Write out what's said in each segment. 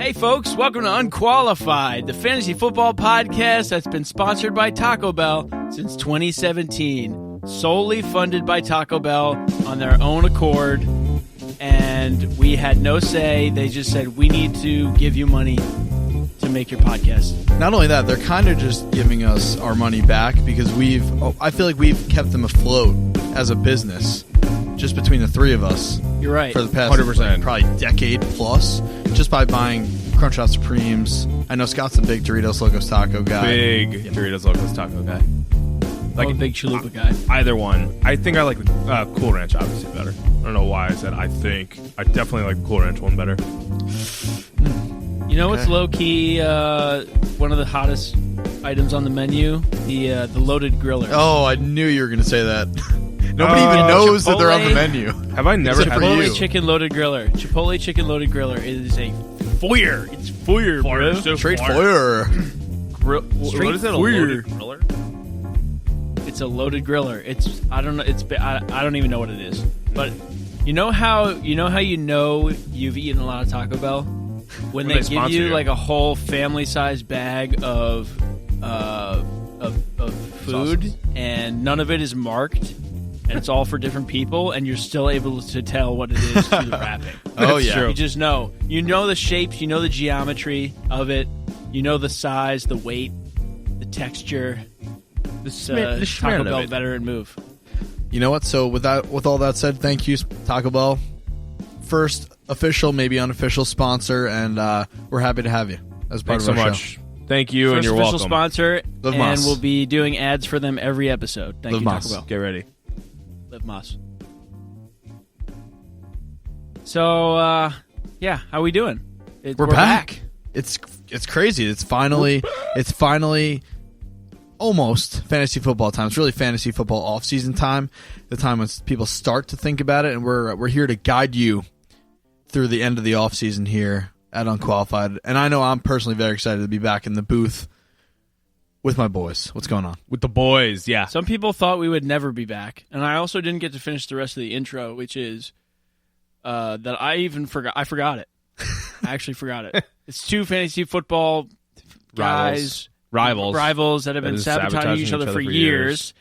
Hey folks, welcome to Unqualified, the fantasy football podcast that's been sponsored by Taco Bell since 2017. Solely funded by Taco Bell on their own accord. And we had no say. They just said, we need to give you money to make your podcast. Not only that, they're kind of just giving us our money back because I feel like we've kept them afloat as a business just between the three of us. You're right. For the past 100%. Probably decade plus, just by buying Crunchwrap Supremes. I know Scott's a big Doritos Locos Taco guy. Big Doritos Locos Taco guy. Like a big chalupa guy. Either one. I think I like the Cool Ranch obviously better. I don't know why I said I think. I definitely like the Cool Ranch one better. You know what's low-key one of the hottest items on the menu? The loaded griller. Oh, I knew you were going to say that. Nobody even knows that they're on the menu. Have I never had Chipotle chicken loaded griller. Chipotle chicken loaded griller. It is a fire. It's fire, bro. Straight fire. What is it? A loaded griller? It's a loaded griller. I don't even know what it is. But you know how you've eaten a lot of Taco Bell when they give you like a whole family-sized bag of food sauces. And none of it is marked. And it's all for different people, and you're still able to tell what it is through the wrapping. Oh, yeah. True. You just know. You know the shapes, you know the geometry of it, you know the size, the weight, the texture. The Taco Bell veteran move. You know what? So with all that said, thank you, Taco Bell. First official, maybe unofficial sponsor, and we're happy to have you as part Thanks of our so much. show. Thank you, and you're welcome. First official sponsor, Live and Moss. we'll be doing ads for them every episode. Thank Live you, Moss. Taco Bell. Get ready. Live Moss. So, how we doing? We're back. It's crazy. It's finally almost fantasy football time. It's really fantasy football off-season time, the time when people start to think about it, and we're here to guide you through the end of the off-season here at Unqualified. And I know I'm personally very excited to be back in the booth with my boys. What's going on? With the boys, yeah. Some people thought we would never be back, and I also didn't get to finish the rest of the intro, which is that I even forgot. I forgot it. I actually forgot it. It's two fantasy football guys, rivals that have been sabotaging each other for years.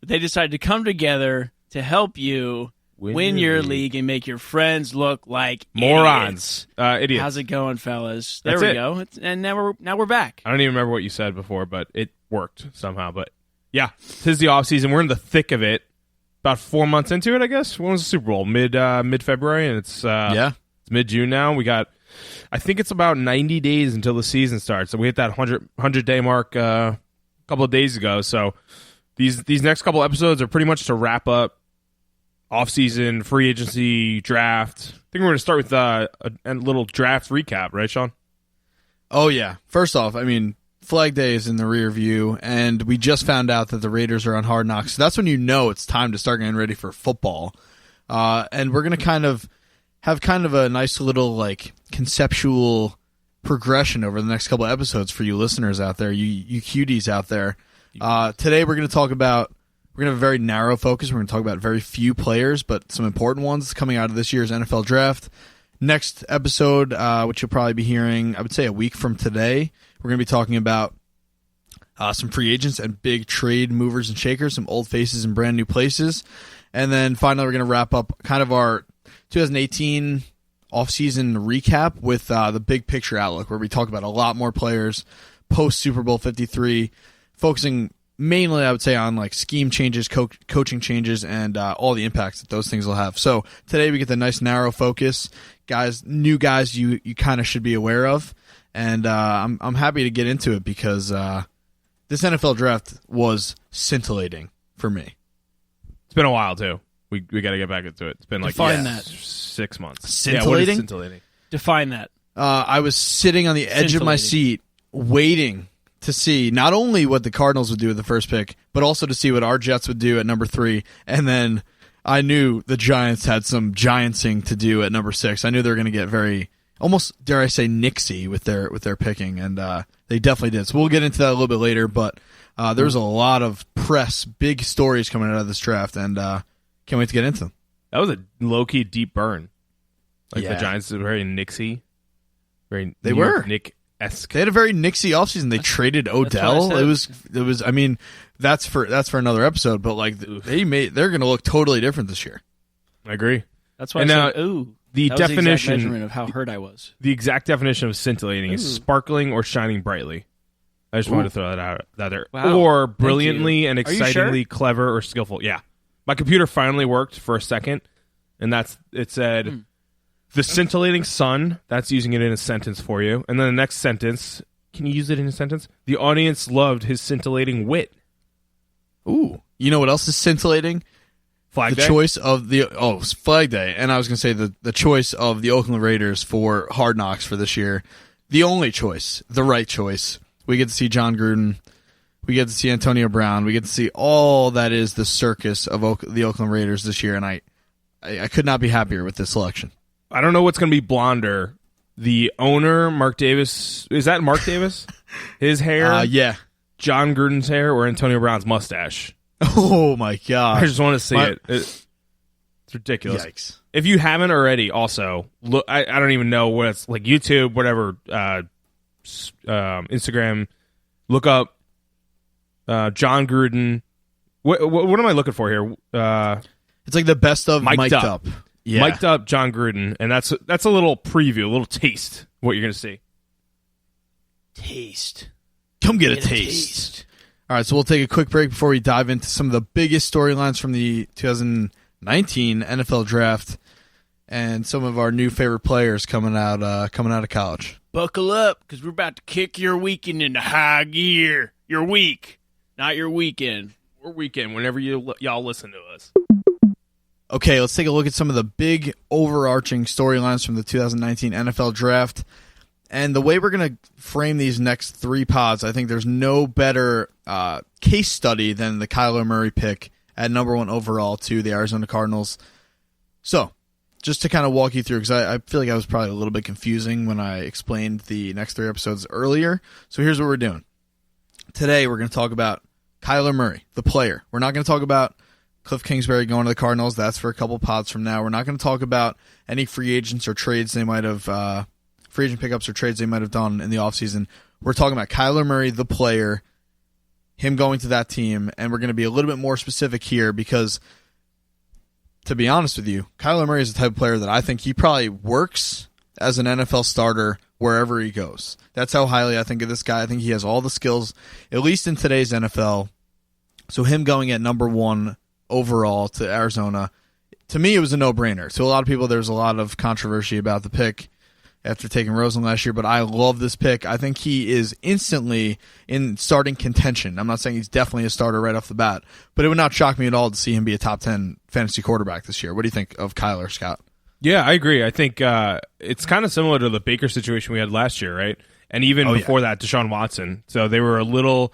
They decided to come together to help you win your league and make your friends look like morons. Idiots. How's it going, fellas? There we go. And now we're back. I don't even remember what you said before, but it worked somehow. But yeah, tis the off season. We're in the thick of it. About 4 months into it, I guess. When was the Super Bowl? Mid February, and it's mid June now. We got, I think it's about 90 days until the season starts. So we hit that 100 day mark a couple of days ago. So these next couple episodes are pretty much to wrap up off-season, free agency, draft. I think we're going to start with a little draft recap, right, Sean? Oh, yeah. First off, I mean, Flag Day is in the rear view, and we just found out that the Raiders are on Hard Knocks. So that's when you know it's time to start getting ready for football. And we're going to have a nice little like conceptual progression over the next couple of episodes for you listeners out there, you cuties out there. Today we're going to talk about We're going to have a very narrow focus. We're going to talk about very few players, but some important ones coming out of this year's NFL draft. Next episode, which you'll probably be hearing, I would say a week from today, we're going to be talking about some free agents and big trade movers and shakers, some old faces and brand new places. And then finally, we're going to wrap up kind of our 2018 offseason recap with the big picture outlook, where we talk about a lot more players post Super Bowl 53, focusing mainly, I would say, on like scheme changes, coaching changes, and all the impacts that those things will have. So today we get the nice narrow focus, new guys you kind of should be aware of, and I'm happy to get into it because this NFL draft was scintillating for me. It's been a while too. We got to get back into it. It's been like Define that. 6 months. Scintillating? Yeah, what is scintillating? Define that. I was sitting on the edge of my seat waiting to see not only what the Cardinals would do with the first pick, but also to see what our Jets would do at number 3. And then I knew the Giants had some giantsing to do at number 6. I knew they were going to get very, almost dare I say, Nixie with their picking, and they definitely did. So we'll get into that a little bit later, but there was a lot of press, big stories coming out of this draft, and can't wait to get into them. That was a low-key deep burn. Like Yeah. the Giants are very Nixie. Very They New York were. Nick-esque. They had a very Nixie offseason. They traded Odell. what I said. It was. I mean, that's for another episode. But like they're going to look totally different this year. I agree. That's why And I now, said, ooh. The That was the exact definition, measurement of how hurt I was. the exact definition of scintillating is sparkling or shining brightly. I just wanted to throw that out there. Wow. Or Thank brilliantly you. and Are you excitingly sure? clever or skillful. Yeah. My computer finally worked for a second, and it said, the scintillating sun, that's using it in a sentence for you. And then the next sentence, can you use it in a sentence? The audience loved his scintillating wit. Ooh, you know what else is scintillating? Flag The Day? choice of it's Flag Day, and I was going to say the choice of the Oakland Raiders for Hard Knocks for this year. The only choice, the right choice. We get to see John Gruden. We get to see Antonio Brown. We get to see all that is the circus of the Oakland Raiders this year, and I could not be happier with this selection. I don't know what's going to be blonder. The owner, Mark Davis, is that Mark Davis? His hair? Yeah. John Gruden's hair or Antonio Brown's mustache? Oh, my God. I just want to see it. It's ridiculous. Yikes. If you haven't already, also, look, I don't even know what it's like, YouTube, whatever, Instagram, look up John Gruden. What am I looking for here? It's like the best of Mic'd Mic'd Up. Up. Yeah. Mic'd Up John Gruden, and that's a little preview, a little taste of what you're going to see. Taste. Come get a taste. All right, so we'll take a quick break before we dive into some of the biggest storylines from the 2019 NFL Draft and some of our new favorite players coming out of college. Buckle up, because we're about to kick your weekend into high gear. Your week, not your weekend. Or weekend, whenever y'all listen to us. Okay, let's take a look at some of the big overarching storylines from the 2019 NFL Draft. And the way we're going to frame these next three pods, I think there's no better case study than the Kyler Murray pick at number 1 overall to the Arizona Cardinals. So, just to kind of walk you through, because I feel like I was probably a little bit confusing when I explained the next 3 episodes earlier. So here's what we're doing. Today, we're going to talk about Kyler Murray, the player. We're not going to talk about Cliff Kingsbury going to the Cardinals. That's for a couple pods from now. We're not going to talk about any free agents or trades they might have, free agent pickups or trades they might have done in the offseason. We're talking about Kyler Murray, the player, him going to that team, and we're going to be a little bit more specific here because, to be honest with you, Kyler Murray is the type of player that I think he probably works as an NFL starter wherever he goes. That's how highly I think of this guy. I think he has all the skills, at least in today's NFL. So him going at number 1 overall to Arizona, to me, it was a no-brainer. To a lot of people, there's a lot of controversy about the pick after taking Rosen last year, but I love this pick. I think he is instantly in starting contention. I'm not saying he's definitely a starter right off the bat, but it would not shock me at all to see him be a top 10 fantasy quarterback this year. What do you think of Kyler, Scott? Yeah, I agree. I think it's kind of similar to the Baker situation we had last year, right? And even before that, Deshaun Watson. So they were a little...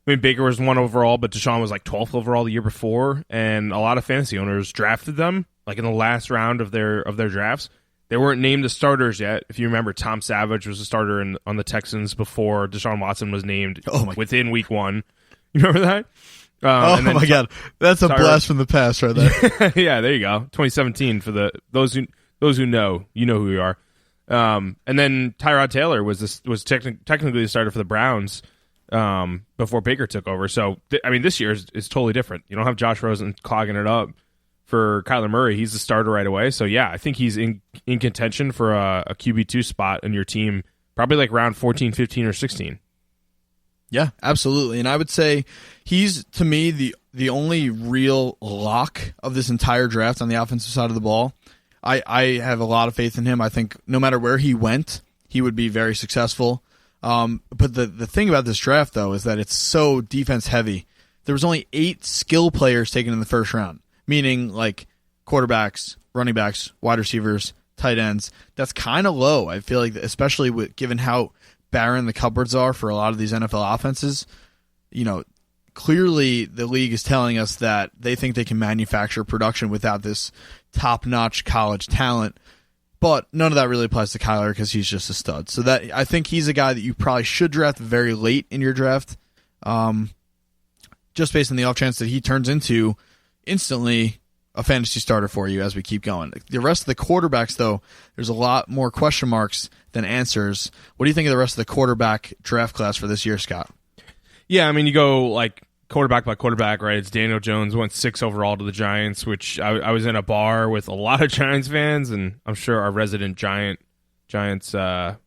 I mean, Baker was 1 overall, but Deshaun was like 12th overall the year before, and a lot of fantasy owners drafted them like in the last round of their drafts. They weren't named as starters yet. If you remember, Tom Savage was a starter on the Texans before Deshaun Watson was named within week 1. You remember that? My God, that's a blast from the past right there. Yeah, there you go. 2017 for those who know, you know who you are. And then Tyrod Taylor was technically the starter for the Browns before Baker took over. So this year is totally different. You don't have Josh Rosen clogging it up for Kyler Murray. He's the starter right away. So yeah, I think he's in contention for a QB2 spot in your team, probably like round 14, 15, or 16. Yeah, absolutely. And I would say he's, to me, the only real lock of this entire draft on the offensive side of the ball. I have a lot of faith in him. I think no matter where he went, he would be very successful. But the thing about this draft, though, is that it's so defense heavy. There was only 8 skill players taken in the first round, meaning like quarterbacks, running backs, wide receivers, tight ends. That's kind of low. I feel like, especially given how barren the cupboards are for a lot of these NFL offenses. You know, clearly the league is telling us that they think they can manufacture production without this top-notch college talent. But none of that really applies to Kyler because he's just a stud. So that I think he's a guy that you probably should draft very late in your draft, just based on the off chance that he turns into instantly a fantasy starter for you as we keep going. The rest of the quarterbacks, though, there's a lot more question marks than answers. What do you think of the rest of the quarterback draft class for this year, Scott? Yeah, I mean, you go like quarterback by quarterback, right? It's Daniel Jones went 6 overall to the Giants, which I was in a bar with a lot of Giants fans, and I'm sure our resident Giants fan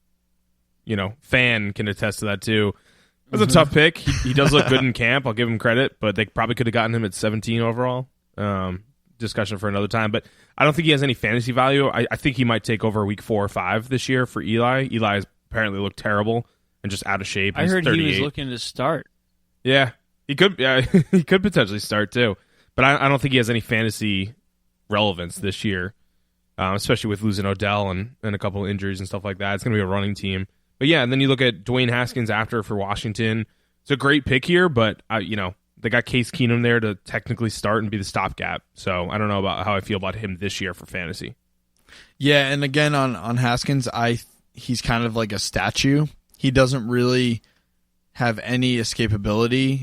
can attest to that too. It was a tough pick. He does look good in camp. I'll give him credit, but they probably could have gotten him at 17 overall. Discussion for another time, but I don't think he has any fantasy value. I think he might take over week 4 or 5 this year for Eli. Eli has apparently looked terrible and just out of shape. I heard 38. he was looking to start. Yeah, he could. Yeah, he could potentially start too, but I don't think he has any fantasy relevance this year, especially with losing Odell and a couple of injuries and stuff like that. It's going to be a running team. But yeah, and then you look at Dwayne Haskins after for Washington. It's a great pick here, but they got Case Keenum there to technically start and be the stopgap. So I don't know about how I feel about him this year for fantasy. Yeah, and again on Haskins, he's kind of like a statue. He doesn't really have any escapability.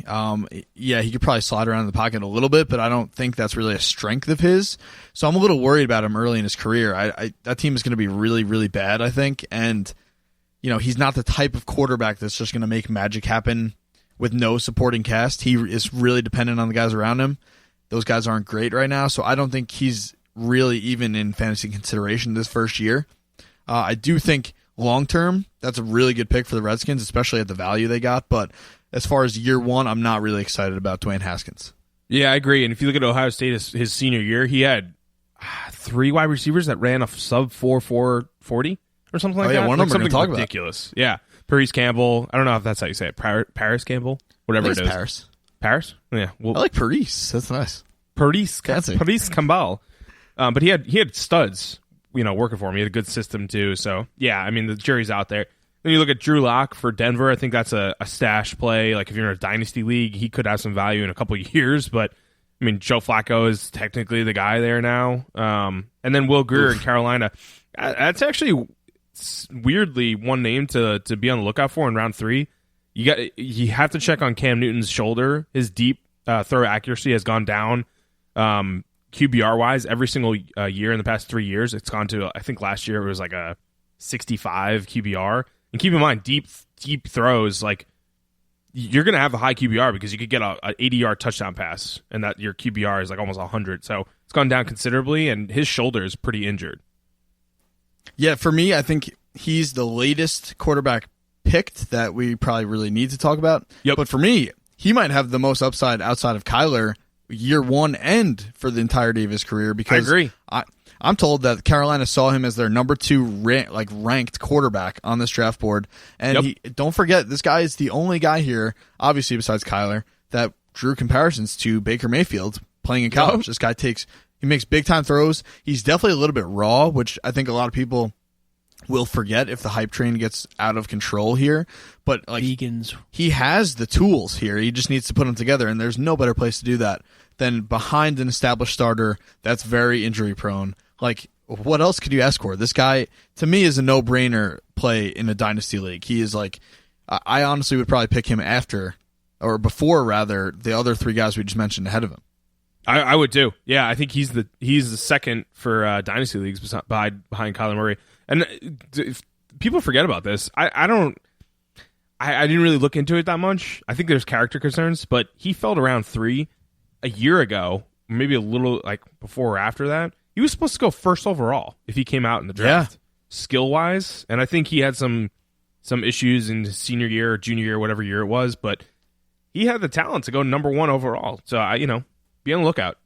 He could probably slide around in the pocket a little bit, but I don't think that's really a strength of his. So I'm a little worried about him early in his career. That team is going to be really, really bad, I think. And he's not the type of quarterback that's just going to make magic happen with no supporting cast. He is really dependent on the guys around him. Those guys aren't great right now, so I don't think he's really even in fantasy consideration this first year. I do think long-term, that's a really good pick for the Redskins, especially at the value they got, but as far as year one, I'm not really excited about Dwayne Haskins. Yeah, I agree, and if you look at Ohio State his senior year, he had 3 wide receivers that ran a sub-4 440 or something like that. One of them something talk ridiculous. About. Yeah. Paris Campbell. I don't know if that's how you say it. Paris Campbell? Whatever it is. Paris. Paris? Yeah. Well, I like Paris. That's nice. Paris Campbell. But he had studs, working for him. He had a good system too. So, yeah, I mean, the jury's out there. Then you look at Drew Lock for Denver. I think that's a stash play. Like if you're in a dynasty league, he could have some value in a couple of years. But, I mean, Joe Flacco is technically the guy there now. And then Will Grier in Carolina. That's actually weirdly one name to be on the lookout for in round 3. You have to check on Cam Newton's shoulder. His deep throw accuracy has gone down QBR wise every single year in the past 3 years. It's gone to, I think last year it was like a 65 QBR. And keep in mind, deep throws, like you're going to have a high QBR because you could get an 80-yard touchdown pass and that your QBR is like almost 100. So it's gone down considerably, and his shoulder is pretty injured. Yeah, for me, I think he's the latest quarterback picked that we probably really need to talk about. Yep. But for me, he might have the most upside outside of Kyler year one and for the entirety of his career. Because I agree. I'm told that Carolina saw him as their number 2 ranked quarterback on this draft board. And don't forget, this guy is the only guy here, obviously besides Kyler, that drew comparisons to Baker Mayfield playing in college. This guy he makes big-time throws. He's definitely a little bit raw, which I think a lot of people will forget if the hype train gets out of control here. But vegans, he has the tools here. He just needs to put them together, and there's no better place to do that than behind an established starter that's very injury-prone. Like, what else could you ask for? This guy, to me, is a no-brainer play in a dynasty league. He is like, I honestly would probably pick him after, or before, rather, the other 3 guys we just mentioned ahead of him. I would too. Yeah, I think he's the second for dynasty leagues behind Kyler Murray. And people forget about this. I didn't really look into it that much. I think there's character concerns, but he fell to round 3 a year ago, maybe a little like before or after that. He was supposed to go first overall if he came out in the draft, skill wise. And I think he had some issues in his senior year or junior year, whatever year it was, but he had the talent to go number 1 overall. So be on the lookout.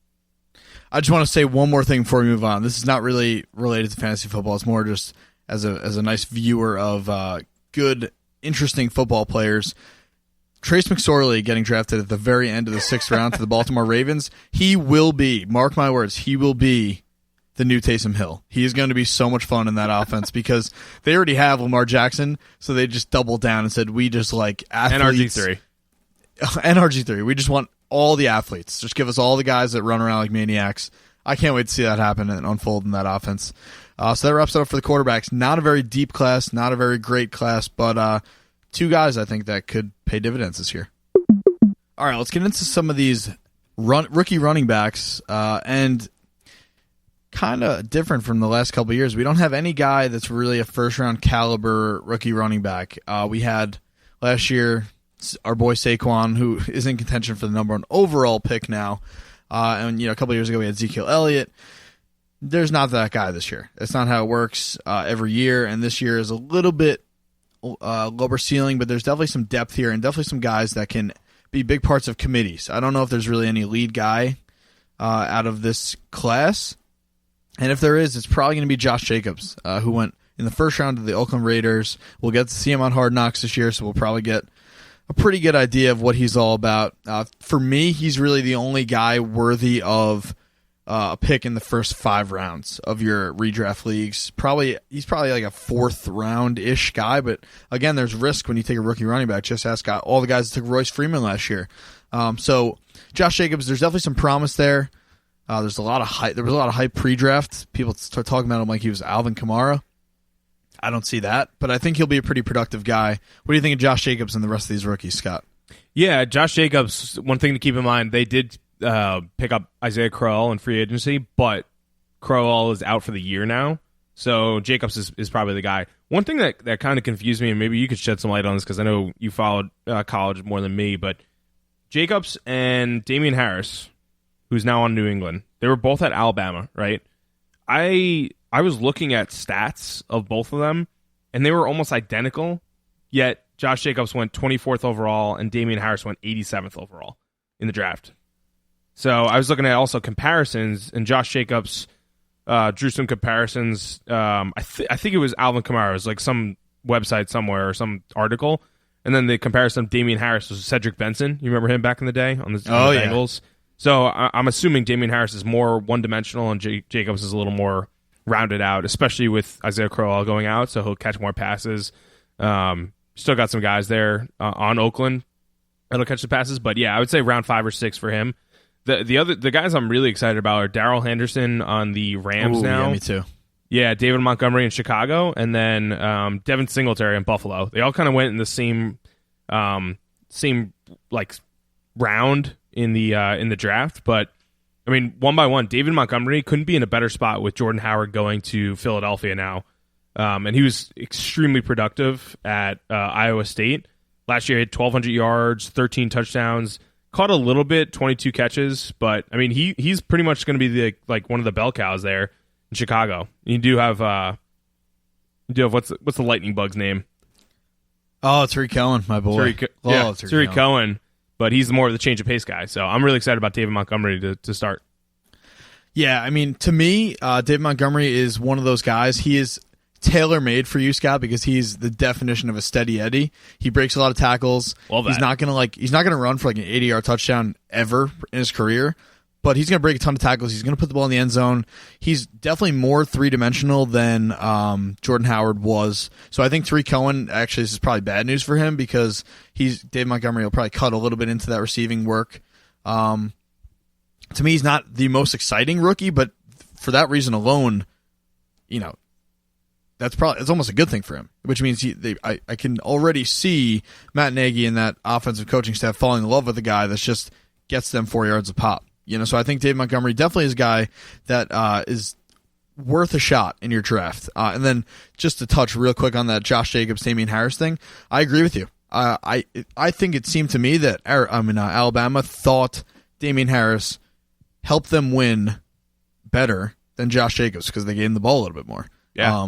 I just want to say one more thing before we move on. This is not really related to fantasy football. It's more just as a nice viewer of good, interesting football players. Trace McSorley getting drafted at the very end of the 6th round to the Baltimore Ravens. He will be, mark my words, he will be the new Taysom Hill. He is going to be so much fun in that offense because they already have Lamar Jackson, so they just doubled down and said, we just like athletes. NRG3. NRG3. We just want all the athletes. Just give us all the guys that run around like maniacs. I can't wait to see that happen and unfold in that offense. So that wraps it up for the quarterbacks. Not a very deep class, not a very great class, but 2 guys I think that could pay dividends this year. All right, let's get into some of these rookie running backs. And kind of different from the last couple of years. We don't have any guy that's really a first-round caliber rookie running back. We had last year our boy Saquon, who is in contention for the number 1 overall pick now. And a couple of years ago we had Ezekiel Elliott. There's not that guy this year. That's not how it works every year, and this year is a little bit lower ceiling, but there's definitely some depth here and definitely some guys that can be big parts of committees. I don't know if there's really any lead guy out of this class, and if there is, it's probably going to be Josh Jacobs, who went in the first round of the Oakland Raiders. We'll get to see him on Hard Knocks this year, so we'll probably get a pretty good idea of what he's all about. For me, he's really the only guy worthy of a pick in the first 5 rounds of your redraft leagues. He's probably like a 4th round-ish guy, but again, there's risk when you take a rookie running back. Just ask all the guys that took Royce Freeman last year. So Josh Jacobs, there's definitely some promise there. There was a lot of hype pre-draft. People start talking about him like he was Alvin Kamara. I don't see that, but I think he'll be a pretty productive guy. What do you think of Josh Jacobs and the rest of these rookies, Scott? Yeah, Josh Jacobs, one thing to keep in mind, they did pick up Isaiah Crowell in free agency, but Crowell is out for the year now, so Jacobs is probably the guy. One thing that kind of confused me, and maybe you could shed some light on this because I know you followed college more than me, but Jacobs and Damian Harris, who's now on New England, they were both at Alabama, right? I was looking at stats of both of them, and they were almost identical, yet Josh Jacobs went 24th overall, and Damian Harris went 87th overall in the draft. So I was looking at also comparisons, and Josh Jacobs drew some comparisons. I think it was Alvin Kamara. It was like some website somewhere or some article. And then the comparison of Damian Harris was Cedric Benson. You remember him back in the day on the Bengals? So I'm assuming Damian Harris is more one-dimensional and Jacobs is a little more rounded out, especially with Isaiah Crowell going out, so he'll catch more passes. Still got some guys there on Oakland that'll catch the passes. But, yeah, I would say round 5 or 6 for him. The guys I'm really excited about are Darrell Henderson on the Rams now. Yeah, me too. Yeah, David Montgomery in Chicago, and then Devin Singletary in Buffalo. They all kind of went in the same like round in the draft, but I mean, one by one, David Montgomery couldn't be in a better spot with Jordan Howard going to Philadelphia now, and he was extremely productive at Iowa State last year. He had 1,200 yards, 13 touchdowns. Caught a little bit, 22 catches, but I mean he's pretty much going to be like one of the bell cows there in Chicago. You do have what's the lightning bug's name? Oh, it's Tariq Cohen, my boy. Tariq Cohen, but he's more of the change of pace guy. So I'm really excited about David Montgomery to start. Yeah, I mean, to me, David Montgomery is one of those guys. He is tailor-made for you, Scott, because he's the definition of a steady Eddie. He breaks a lot of tackles. He's not gonna run for like an 80-yard touchdown ever in his career, but he's gonna break a ton of tackles. He's gonna put the ball in the end zone. He's definitely more three-dimensional than Jordan Howard was. So I think Tariq Cohen, actually, this is probably bad news for him because David Montgomery will probably cut a little bit into that receiving work. To me, he's not the most exciting rookie, but for that reason alone, it's almost a good thing for him, which means I can already see Matt Nagy and that offensive coaching staff falling in love with a guy that just gets them 4 yards a pop. So I think Dave Montgomery definitely is a guy that is worth a shot in your draft. And then just to touch real quick on that Josh Jacobs, Damian Harris thing, I agree with you. I think it seemed to me that Alabama thought Damian Harris helped them win better than Josh Jacobs because they gave him the ball a little bit more. Yeah.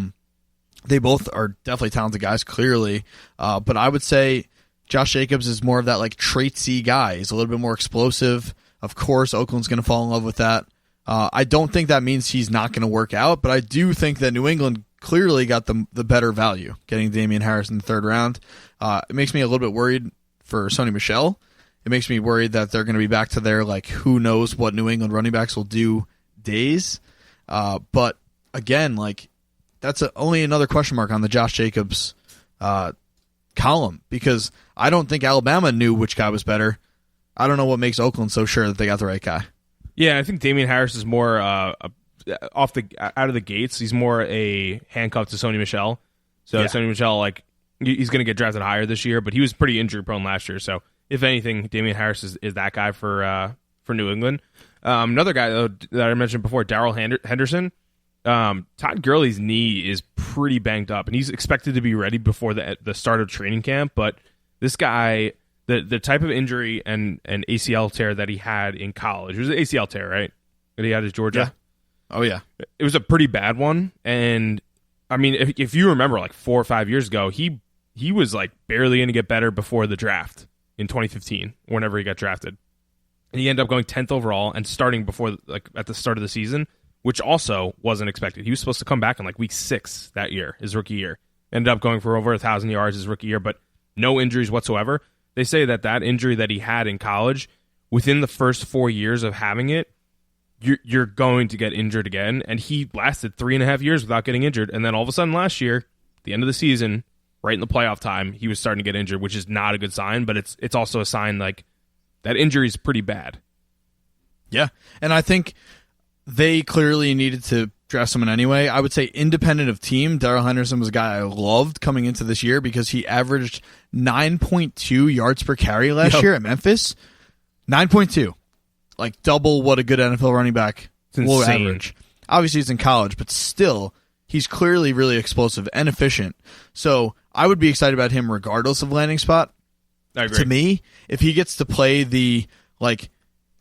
They both are definitely talented guys, clearly. But I would say Josh Jacobs is more of that like traitsy guy. He's a little bit more explosive. Of course, Oakland's going to fall in love with that. I don't think that means he's not going to work out, but I do think that New England clearly got the better value, getting Damian Harris in the 3rd round. It makes me a little bit worried for Sony Michel. It makes me worried that they're going to be back to their like who knows what New England running backs will do days. But again, like that's only another question mark on the Josh Jacobs column because I don't think Alabama knew which guy was better. I don't know what makes Oakland so sure that they got the right guy. Yeah, I think Damian Harris is more out of the gates. He's more a handcuff to Sony Michel. So yeah. Sony Michel, like he's going to get drafted higher this year, but he was pretty injury prone last year. So if anything, Damian Harris is that guy for New England. Another guy though, that I mentioned before, Darrell Henderson. Todd Gurley's knee is pretty banged up, and he's expected to be ready before the start of training camp. But this guy, the type of injury and ACL tear that he had in college, it was an ACL tear, right? That he had at Georgia. Yeah. Oh yeah, it was a pretty bad one. And I mean, if you remember, like 4 or 5 years ago, he was like barely going to get better before the draft in 2015, whenever he got drafted, and he ended up going 10th overall and starting before, like at the start of the season, which also wasn't expected. He was supposed to come back in like week 6 that year, his rookie year. Ended up going for over 1,000 yards his rookie year, but no injuries whatsoever. They say that injury that he had in college, within the first 4 years of having it, you're going to get injured again. And he lasted 3.5 years without getting injured. And then all of a sudden last year, at the end of the season, right in the playoff time, he was starting to get injured, which is not a good sign, but it's also a sign like that injury is pretty bad. Yeah. And I think they clearly needed to draft someone anyway. I would say independent of team, Darrell Henderson was a guy I loved coming into this year because he averaged 9.2 yards per carry last year at Memphis. 9.2. Like double what a good NFL running back will average. Obviously, he's in college, but still, he's clearly really explosive and efficient. So I would be excited about him regardless of landing spot. I agree. To me, if he gets to play the like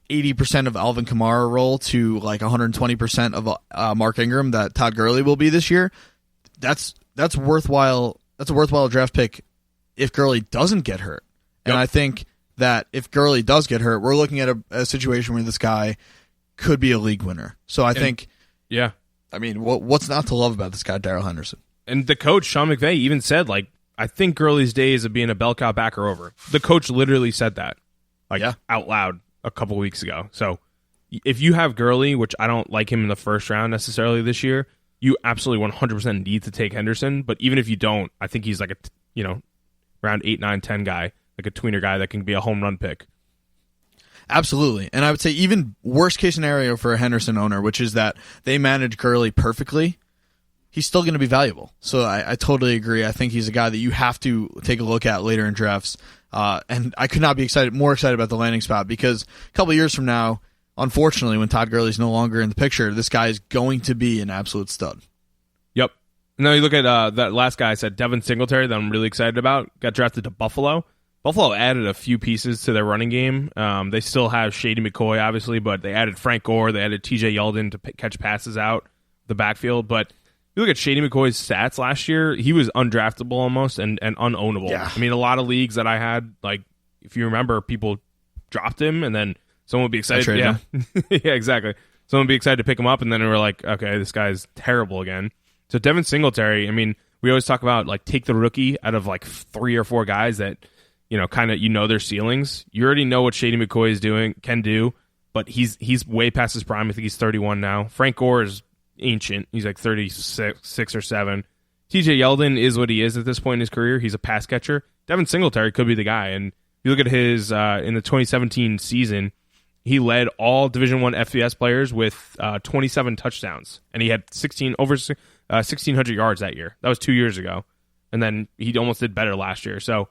80% of Alvin Kamara role to like 120% of Mark Ingram that Todd Gurley will be this year, that's worthwhile. That's a worthwhile draft pick if Gurley doesn't get hurt. Yep. And I think that if Gurley does get hurt, we're looking at a situation where this guy could be a league winner. So I think, yeah, I mean, what's not to love about this guy, Darrell Henderson? And the coach, Sean McVay, even said, like, I think Gurley's days of being a bell cow back are over. The coach literally said that, out loud a couple weeks ago. So if you have Gurley, which I don't like him in the first round necessarily this year, you absolutely 100% need to take Henderson. But even if you don't, I think he's like round 8, 9, 10 guy, like a tweener guy that can be a home run pick. Absolutely. And I would say even worst case scenario for a Henderson owner, which is that they manage Gurley perfectly, he's still going to be valuable. So I totally agree. I think he's a guy that you have to take a look at later in drafts. And I could not be more excited about the landing spot because a couple of years from now, unfortunately, when Todd Gurley's no longer in the picture, this guy is going to be an absolute stud. Yep. Now you look at that last guy I said, Devin Singletary, that I'm really excited about, got drafted to Buffalo. Buffalo added a few pieces to their running game. They still have Shady McCoy, obviously, but they added Frank Gore. They added TJ Yeldon to catch passes out the backfield. But you look at Shady McCoy's stats last year, he was undraftable almost and unownable. Yeah. I mean, a lot of leagues that I had, like, if you remember, people dropped him, and then someone would be excited. Yeah, yeah, exactly. Someone would be excited to pick him up, and then they were like, okay, this guy's terrible again. So Devin Singletary, I mean, we always talk about, like, take the rookie out of, like, 3 or 4 guys that – kind of their ceilings. You already know what Shady McCoy can do, but he's way past his prime. I think he's 31 now. Frank Gore is ancient. He's like 36 or 7. TJ Yeldon is what he is at this point in his career. He's a pass catcher. Devin Singletary could be the guy. And you look at his in the 2017 season, he led all Division I FCS players with 27 touchdowns, and he had 1,600 yards that year. That was 2 years ago, and then he almost did better last year. So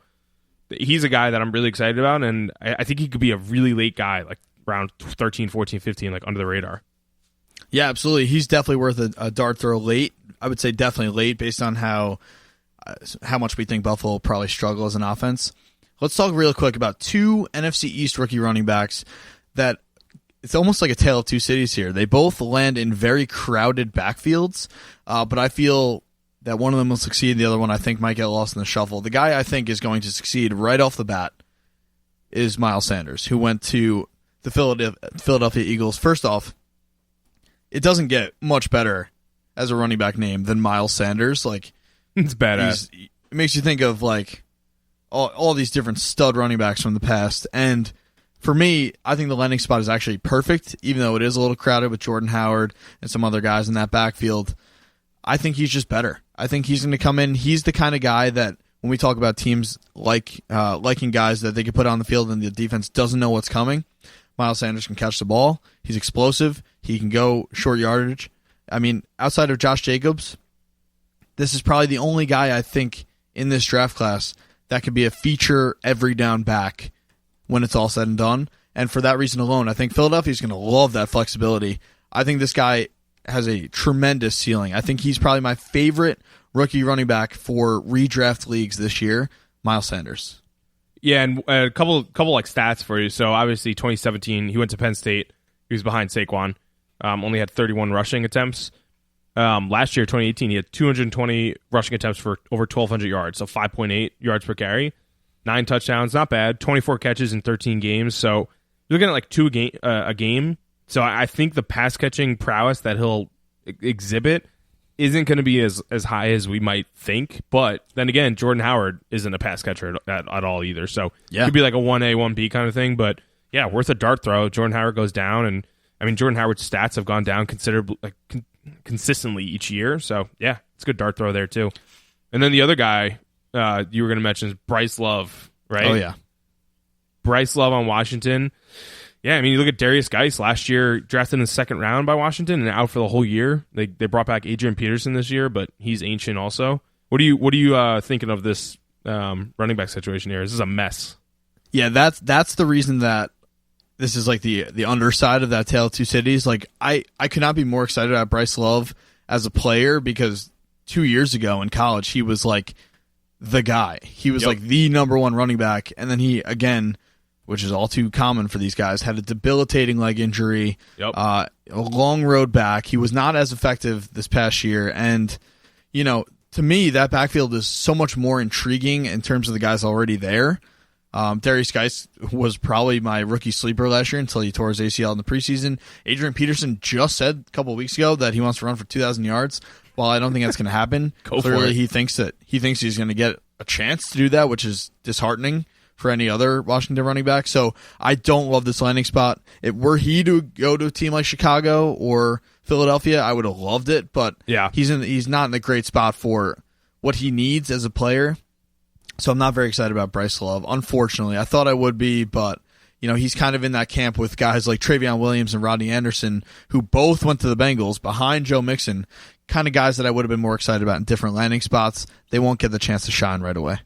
he's a guy that I'm really excited about, and I think he could be a really late guy, like around 13, 14, 15, like under the radar. Yeah, absolutely. He's definitely worth a dart throw late. I would say definitely late based on how much we think Buffalo will probably struggle as an offense. Let's talk real quick about 2 NFC East rookie running backs that it's almost like a tale of two cities here. They both land in very crowded backfields, but I feel that one of them will succeed, the other one I think might get lost in the shuffle. The guy I think is going to succeed right off the bat is Miles Sanders, who went to the Philadelphia Eagles. First off, it doesn't get much better as a running back name than Miles Sanders. Like, it's badass. It makes you think of like all these different stud running backs from the past. And for me, I think the landing spot is actually perfect, even though it is a little crowded with Jordan Howard and some other guys in that backfield. I think he's just better. I think he's going to come in. He's the kind of guy that when we talk about teams liking guys that they can put on the field and the defense doesn't know what's coming, Miles Sanders can catch the ball. He's explosive. He can go short yardage. I mean, outside of Josh Jacobs, this is probably the only guy I think in this draft class that could be a feature every down back when it's all said and done. And for that reason alone, I think Philadelphia's going to love that flexibility. I think this guy has a tremendous ceiling. I think he's probably my favorite rookie running back for redraft leagues this year, Miles Sanders. Yeah, and a couple like stats for you. So obviously 2017, he went to Penn State. He was behind Saquon. Only had 31 rushing attempts. Last year, 2018, he had 220 rushing attempts for over 1,200 yards, so 5.8 yards per carry. 9 touchdowns, not bad. 24 catches in 13 games. So you're looking at like 2 a game. So I think the pass catching prowess that he'll exhibit isn't going to be as high as we might think. But then again, Jordan Howard isn't a pass catcher at all either. So it could be like a 1A, 1B kind of thing. But yeah, worth a dart throw. Jordan Howard goes down. And I mean, Jordan Howard's stats have gone down considerably, consistently each year. So yeah, it's a good dart throw there too. And then the other guy you were going to mention is Bryce Love, right? Oh, yeah. Bryce Love on Washington. Yeah, I mean, you look at Darius Geis last year, drafted in the second round by Washington and out for the whole year. They brought back Adrian Peterson this year, but he's ancient also. What are you thinking of this running back situation here? This is a mess. Yeah, that's the reason that this is like the underside of that Tale of Two Cities. Like I could not be more excited about Bryce Love as a player because 2 years ago in college he was like the guy. He was like the number one running back, and then he again, which is all too common for these guys, had a debilitating leg injury, a long road back. He was not as effective this past year. And, you know, to me, that backfield is so much more intriguing in terms of the guys already there. Darius Geis was probably my rookie sleeper last year until he tore his ACL in the preseason. Adrian Peterson just said a couple of weeks ago that he wants to run for 2,000 yards. Well, I don't think that's going to happen. Clearly, he thinks he's going to get a chance to do that, which is disheartening for any other Washington running back. So I don't love this landing spot. If were he to go to a team like Chicago or Philadelphia, I would have loved it. But he's not in a great spot for what he needs as a player. So I'm not very excited about Bryce Love. Unfortunately, I thought I would be, but you know, he's kind of in that camp with guys like Travion Williams and Rodney Anderson, who both went to the Bengals behind Joe Mixon, kind of guys that I would have been more excited about in different landing spots. They won't get the chance to shine right away.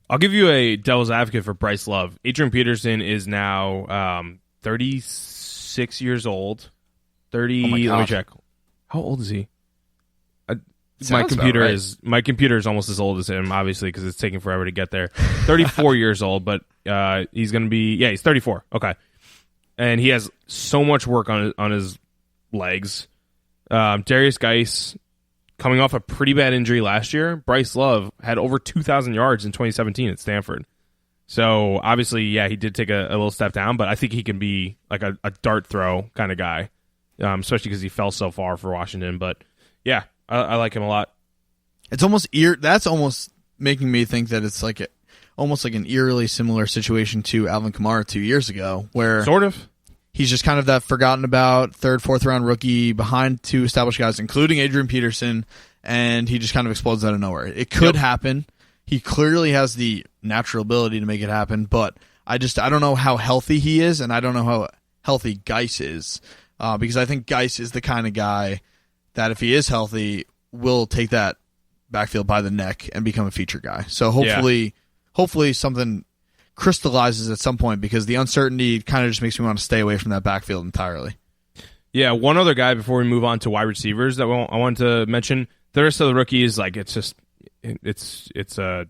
I'll give you a devil's advocate for Bryce Love. Adrian Peterson is now 36 years old. 30. Let me check. How old is he? My computer is almost as old as him, obviously, because it's taking forever to get there. 34 years old, but he's going to be he's 34. Okay, and he has so much work on his legs. Darius Geis, coming off a pretty bad injury last year. Bryce Love had over 2,000 yards in 2017 at Stanford. So obviously, he did take a little step down, but I think he can be like a dart throw kind of guy, especially because he fell so far for Washington. But yeah. I like him a lot. It's almost that's almost making me think that it's like almost like an eerily similar situation to Alvin Kamara 2 years ago, where sort of he's just kind of that forgotten about third, fourth round rookie behind two established guys, including Adrian Peterson, and he just kind of explodes out of nowhere. It could happen. He clearly has the natural ability to make it happen, but I don't know how healthy he is, and I don't know how healthy Geis is, because I think Geis is the kind of guy that if he is healthy, will take that backfield by the neck and become a feature guy. So hopefully something crystallizes at some point, because the uncertainty kind of just makes me want to stay away from that backfield entirely. Yeah, one other guy before we move on to wide receivers that I wanted to mention. The rest of the rookies, like it's a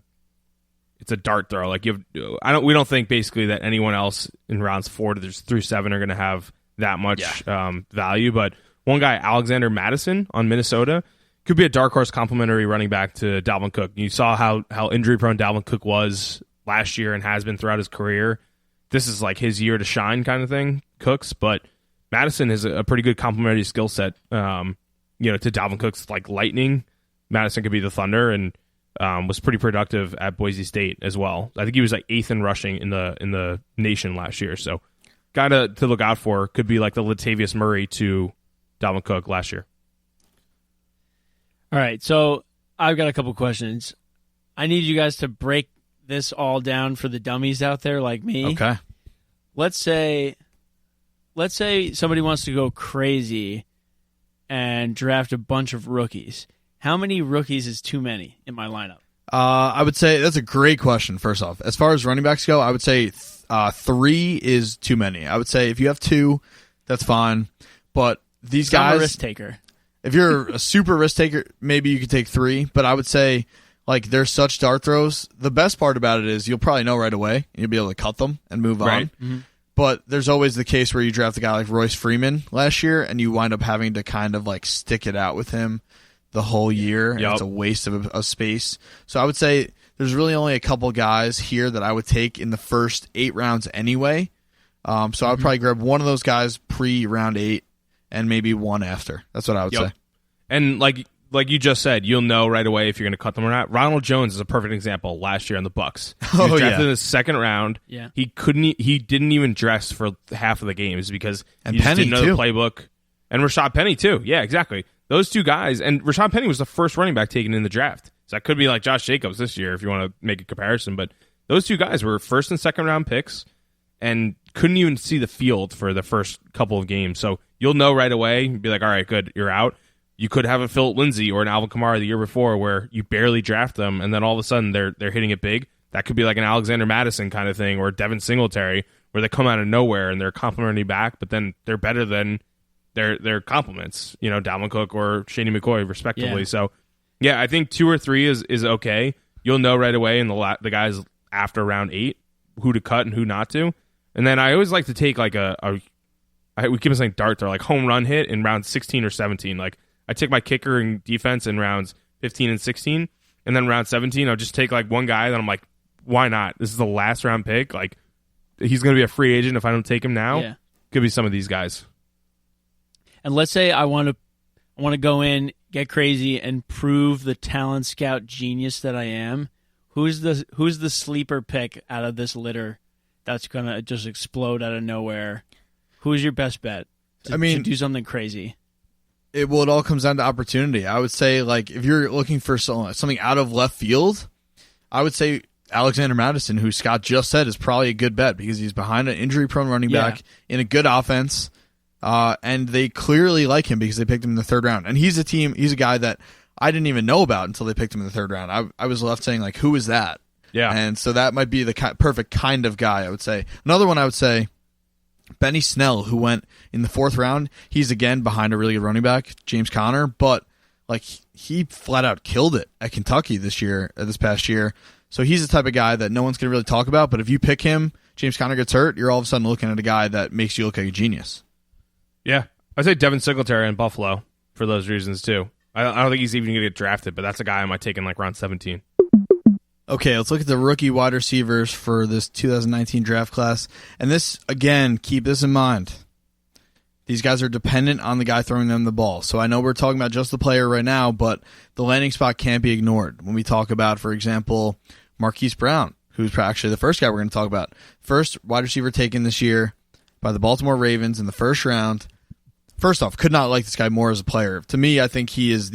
dart throw. Like we don't think basically that anyone else in rounds 4 through 7 are going to have that much value, but one guy, Alexander Madison on Minnesota, could be a dark horse complimentary running back to Dalvin Cook. You saw how injury-prone Dalvin Cook was last year and has been throughout his career. This is like his year to shine kind of thing, Cooks. But Madison is a pretty good complementary skill set, to Dalvin Cook's like lightning. Madison could be the thunder, and was pretty productive at Boise State as well. I think he was like 8th in rushing in the nation last year. So guy to look out for. Could be like the Latavius Murray to Dalvin Cook last year. All right, so I've got a couple questions. I need you guys to break this all down for the dummies out there like me. Okay. Let's say somebody wants to go crazy and draft a bunch of rookies. How many rookies is too many in my lineup? I would say that's a great question. First off, as far as running backs go, I would say 3 is too many. I would say if you have 2, that's fine. But these guys, I'm a risk taker. If you're a super risk taker, maybe you could take 3. But I would say, like, they're such dart throws. The best part about it is you'll probably know right away. And you'll be able to cut them and move on. Mm-hmm. But there's always the case where you draft a guy like Royce Freeman last year, and you wind up having to kind of like stick it out with him the whole year. And it's a waste of space. So I would say there's really only a couple guys here that I would take in the first 8 rounds anyway. So I would probably grab one of those guys pre-round 8 and maybe one after. That's what I would say. And like you just said, you'll know right away if you're going to cut them or not. Ronald Jones is a perfect example last year on the Bucks. He was drafted in the second round. Yeah. He didn't even dress for half of the games because and he just Penny didn't know too. the playbook. And Rashad Penny too. Yeah, exactly. Those 2 guys. And Rashad Penny was the first running back taken in the draft. So that could be like Josh Jacobs this year if you want to make a comparison. But those 2 guys were first and second round picks and couldn't even see the field for the first couple of games. So you'll know right away. Be like, all right, good, you're out. You could have a Philip Lindsay or an Alvin Kamara the year before where you barely draft them, and then all of a sudden they're hitting it big. That could be like an Alexander Madison kind of thing or Devin Singletary where they come out of nowhere and they're complimentary back, but then they're better than their compliments, Dalvin Cook or Shady McCoy, respectively. Yeah. So, yeah, I think 2 or 3 is okay. You'll know right away in the guys after round 8 who to cut and who not to. And then I always like to take like we keep saying dart throw, like home run hit in round 16 or 17. Like I take my kicker and defense in rounds 15 and 16, and then round 17 I'll just take like one guy that I'm like, why not? This is the last round pick. Like he's going to be a free agent if I don't take him now. Yeah. Could be some of these guys. And let's say I want to go in, get crazy, and prove the talent scout genius that I am. Who's the sleeper pick out of this litter that's gonna just explode out of nowhere? Who's your best bet? To do something crazy. It all comes down to opportunity. I would say, like, if you're looking for something out of left field, I would say Alexander Madison, who Scott just said is probably a good bet because he's behind an injury-prone running back in a good offense, and they clearly like him because they picked him in the 3rd round. And he's a guy that I didn't even know about until they picked him in the 3rd round. I was left saying, like, who is that? Yeah. And so that might be the perfect kind of guy, I would say. Another one I would say, Benny Snell, who went in the 4th round. He's again behind a really good running back, James Conner, but like he flat out killed it at Kentucky this past year. So he's the type of guy that no one's going to really talk about, but if you pick him, James Conner gets hurt, you're all of a sudden looking at a guy that makes you look like a genius. Yeah. I'd say Devin Singletary in Buffalo for those reasons too. I don't think he's even going to get drafted, but that's a guy I might take in like round 17. Okay, let's look at the rookie wide receivers for this 2019 draft class. And this, again, keep this in mind. These guys are dependent on the guy throwing them the ball. So I know we're talking about just the player right now, but the landing spot can't be ignored. When we talk about, for example, Marquise Brown, who's actually the first guy we're going to talk about. First wide receiver taken this year by the Baltimore Ravens in the 1st round. First off, could not like this guy more as a player. To me, I think he is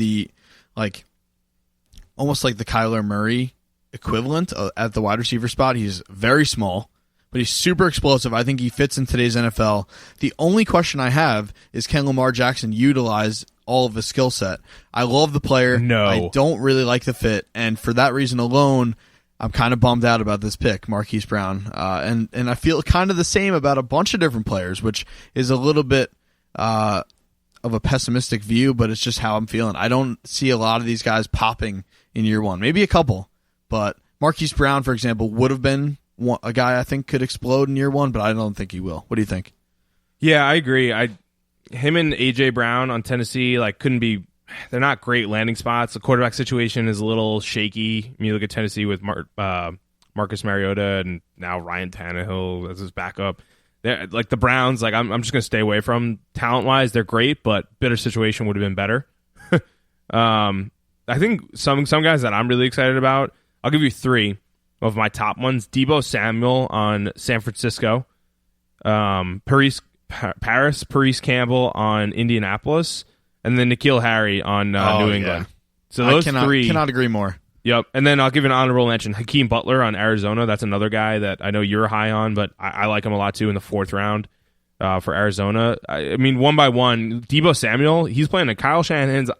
almost like the Kyler Murray equivalent at the wide receiver spot. He's very small, but he's super explosive. I think he fits in today's NFL. The only question I have is, can Lamar Jackson utilize all of his skill set? I love the player. No. I don't really like the fit, and for that reason alone, I'm kind of bummed out about this pick, Marquise Brown. And I feel kind of the same about a bunch of different players, which is a little bit of a pessimistic view, but it's just how I'm feeling. I don't see a lot of these guys popping in year 1. Maybe a couple. But Marquise Brown, for example, would have been a guy I think could explode in year 1, but I don't think he will. What do you think? Yeah, I agree. Him and A.J. Brown on Tennessee couldn't be. They're not great landing spots. The quarterback situation is a little shaky. I mean, you look at Tennessee with Marcus Mariota and now Ryan Tannehill as his backup. They're, like the Browns, I'm just going to stay away from talent-wise. They're great, but better situation would have been better. I think some guys that I'm really excited about. I'll give you 3 of my top ones. Deebo Samuel on San Francisco. Paris Campbell on Indianapolis. And then N'Keal Harry on New England. Yeah. So those 3. Cannot agree more. Yep. And then I'll give an honorable mention. Hakeem Butler on Arizona. That's another guy that I know you're high on, but I like him a lot too in the 4th round for Arizona. I mean, one by one, Deebo Samuel, he's playing in Kyle Shanahan's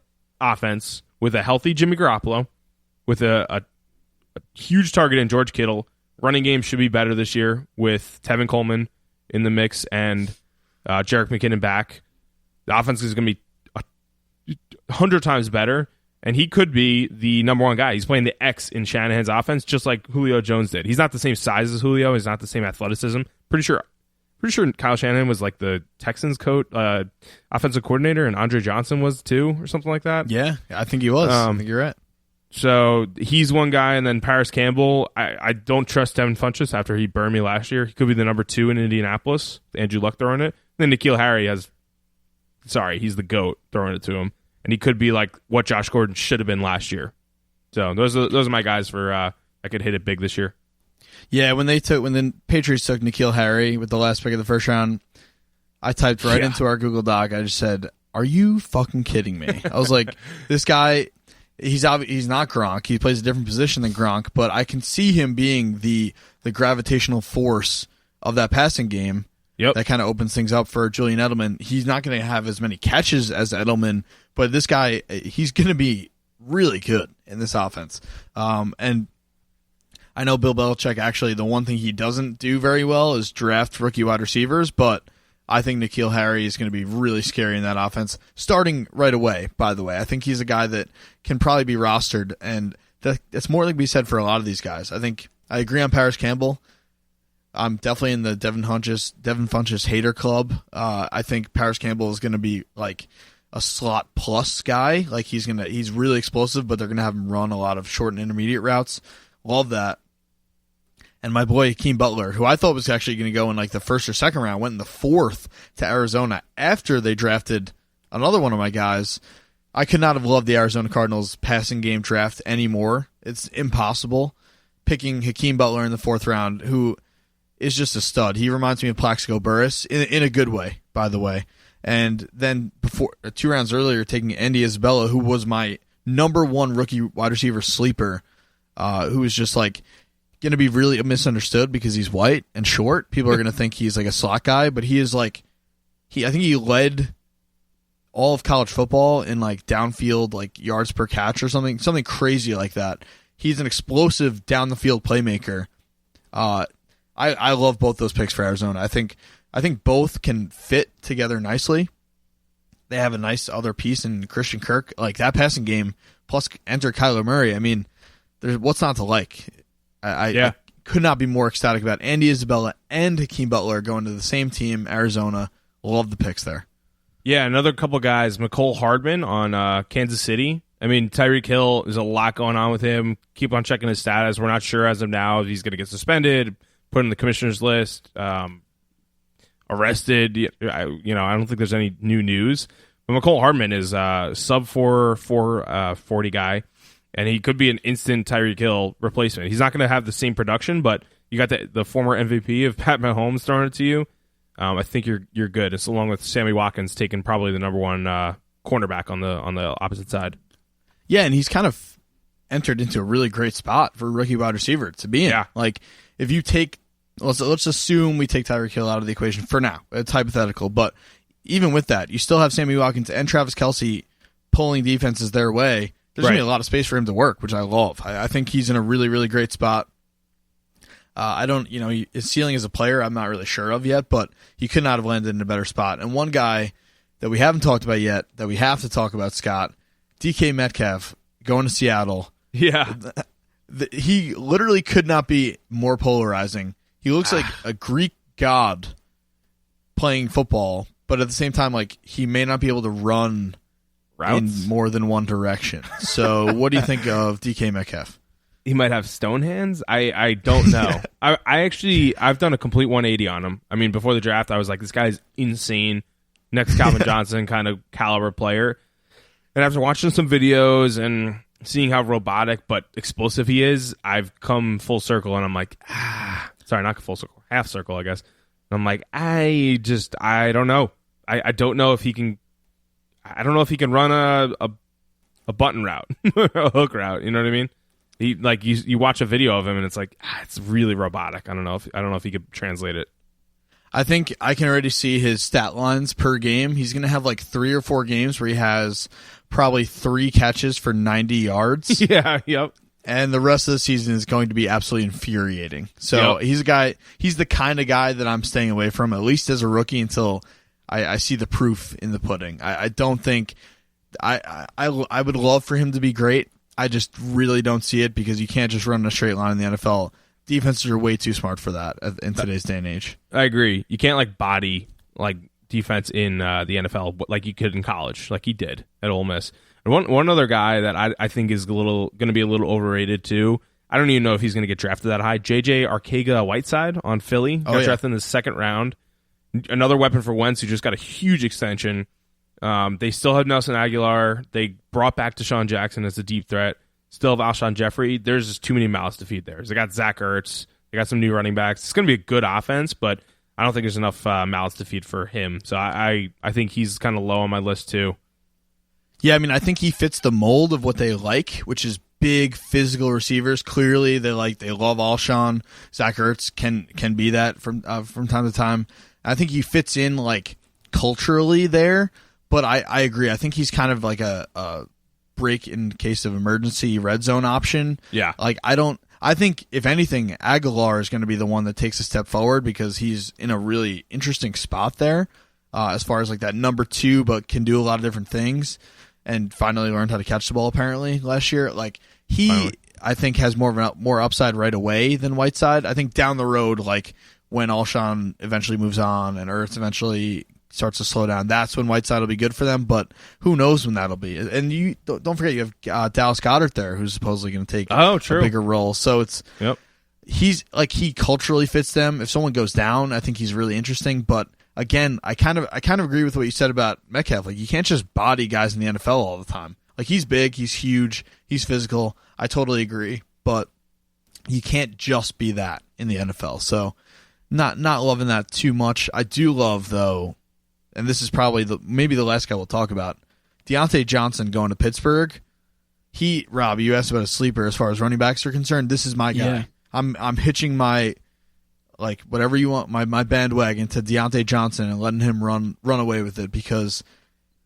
offense with a healthy Jimmy Garoppolo, with a a huge target in George Kittle. Running game should be better this year with Tevin Coleman in the mix and Jerick McKinnon back. The offense is going to be 100 times better, and he could be the number one guy. He's playing the X in Shanahan's offense, just like Julio Jones did. He's not the same size as Julio. He's not the same athleticism. Pretty sure Kyle Shanahan was like the Texans offensive coordinator, and Andre Johnson was too, or something like that. Yeah, I think he was. I think you're right. So he's one guy, and then Paris Campbell. I don't trust Devin Funchess after he burned me last year. He could be the number 2 in Indianapolis. Andrew Luck throwing it. Then N'Keal Harry he's the GOAT throwing it to him, and he could be like what Josh Gordon should have been last year. So those are my guys for I could hit it big this year. Yeah, when the Patriots took N'Keal Harry with the last pick of the first round, I typed right into our Google Doc. I just said, "Are you fucking kidding me?" I was like, "This guy." He's not Gronk. He plays a different position than Gronk, but I can see him being the gravitational force of that passing game. Yep. That kind of opens things up for Julian Edelman. He's not going to have as many catches as Edelman, but this guy, he's going to be really good in this offense. And I know Bill Belichick, actually, the one thing he doesn't do very well is draft rookie wide receivers, but I think N'Keal Harry is going to be really scary in that offense, starting right away, by the way. I think he's a guy that can probably be rostered, and that's more than can be said for a lot of these guys. I agree on Paris Campbell. I'm definitely in the Devin Funchess hater club. I think Paris Campbell is going to be like a slot plus guy. Like he's really explosive, but they're going to have him run a lot of short and intermediate routes. Love that. And my boy Hakeem Butler, who I thought was actually going to go in like the first or second round, went in the 4th to Arizona after they drafted another one of my guys. I could not have loved the Arizona Cardinals passing game draft anymore. It's impossible. Picking Hakeem Butler in the 4th round, who is just a stud. He reminds me of Plaxico Burress in a good way, by the way. And then before 2 rounds earlier, taking Andy Isabella, who was my number 1 rookie wide receiver sleeper, who was just like going to be really misunderstood because he's white and short. People are going to think he's like a slot guy, but he is like I think he led all of college football in like downfield like yards per catch or something crazy like that. He's an explosive down the field playmaker. I love both those picks for Arizona. I think both can fit together nicely. They have a nice other piece in Christian Kirk. Like that passing game plus enter Kyler Murray. I mean, there's what's not to like. I could not be more ecstatic about Andy Isabella and Hakeem Butler going to the same team, Arizona. Love the picks there. Yeah, another couple guys. Mecole Hardman on Kansas City. I mean, Tyreek Hill, there's a lot going on with him. Keep on checking his status. We're not sure as of now if he's going to get suspended, put in the commissioner's list, arrested. I don't think there's any new news. But Mecole Hardman is sub 440 guy. And he could be an instant Tyreek Hill replacement. He's not going to have the same production, but you got the former MVP of Pat Mahomes throwing it to you. I think you're good. It's along with Sammy Watkins taking probably the number 1 cornerback on the opposite side. Yeah, and he's kind of entered into a really great spot for a rookie wide receiver to be in. Yeah. Like if you take let's assume we take Tyreek Hill out of the equation for now. It's hypothetical, but even with that, you still have Sammy Watkins and Travis Kelce pulling defenses their way. There's going to be a lot of space for him to work, which I love. I think he's in a really, really great spot. I don't, his ceiling as a player, I'm not really sure of yet, but he could not have landed in a better spot. And one guy that we haven't talked about yet, that we have to talk about, Scott, DK Metcalf going to Seattle. Yeah. He literally could not be more polarizing. He looks like a Greek god playing football, but at the same time, like he may not be able to run routes in more than one direction. So what do you think of DK Metcalf? He might have stone hands. I don't know. I've done a complete 180 on him. I mean, before the draft, I was like, this guy's insane. Next Calvin Johnson kind of caliber player. And after watching some videos and seeing how robotic but explosive he is, I've come full circle and I'm like, sorry, not full circle, half circle, I guess. And I'm like, I don't know. I don't know if he can. I don't know if he can run a button route, a hook route. You know what I mean? He like you watch a video of him and it's like it's really robotic. I don't know if he could translate it. I think I can already see his stat lines per game. He's going to have like 3 or 4 games where he has probably 3 catches for 90 yards. Yeah, yep. and the rest of the season is going to be absolutely infuriating. So he's the kind of guy that I'm staying away from, at least as a rookie, until I see the proof in the pudding. I don't think I would love for him to be great. I just really don't see it because you can't just run in a straight line in the NFL. Defenses are way too smart for that in today's day and age. I agree. You can't body defense in the NFL like you could in college, like he did at Ole Miss. And one other guy that I think is going to be a little overrated too. I don't even know if he's going to get drafted that high. JJ Arcega-Whiteside on Philly got drafted in the second round. Another weapon for Wentz, who just got a huge extension. They still have Nelson Aguilar. They brought back Deshaun Jackson as a deep threat. Still have Alshon Jeffrey. There's just too many mouths to feed there. They got Zach Ertz. They got some new running backs. It's going to be a good offense, but I don't think there's enough mouths to feed for him. So I think he's kind of low on my list too. Yeah, I mean, I think he fits the mold of what they like, which is big physical receivers. Clearly, they love Alshon. Zach Ertz can be that from time to time. I think he fits in culturally there. But I agree. I think he's kind of like a break in case of emergency red zone option. Yeah. I think if anything, Aguilar is going to be the one that takes a step forward because he's in a really interesting spot there, as far as that number 2, but can do a lot of different things, and finally learned how to catch the ball apparently last year. I think has more upside right away than Whiteside. I think down the road, when Alshon eventually moves on and Ertz eventually starts to slow down, that's when Whiteside will be good for them, but who knows when that'll be. And you don't forget you have Dallas Goedert there, who's supposedly going to take a bigger role. So it's he's he culturally fits them. If someone goes down, I think he's really interesting. But again, I kind of agree with what you said about Metcalf. You can't just body guys in the NFL all the time. He's big, he's huge, he's physical. I totally agree, but you can't just be that in the NFL. So not loving that too much. I do love though. And this is probably maybe the last guy we'll talk about, Deontay Johnson going to Pittsburgh. Rob, you asked about a sleeper as far as running backs are concerned. This is my guy. Yeah. I'm hitching my whatever you want, my bandwagon to Deontay Johnson and letting him run away with it because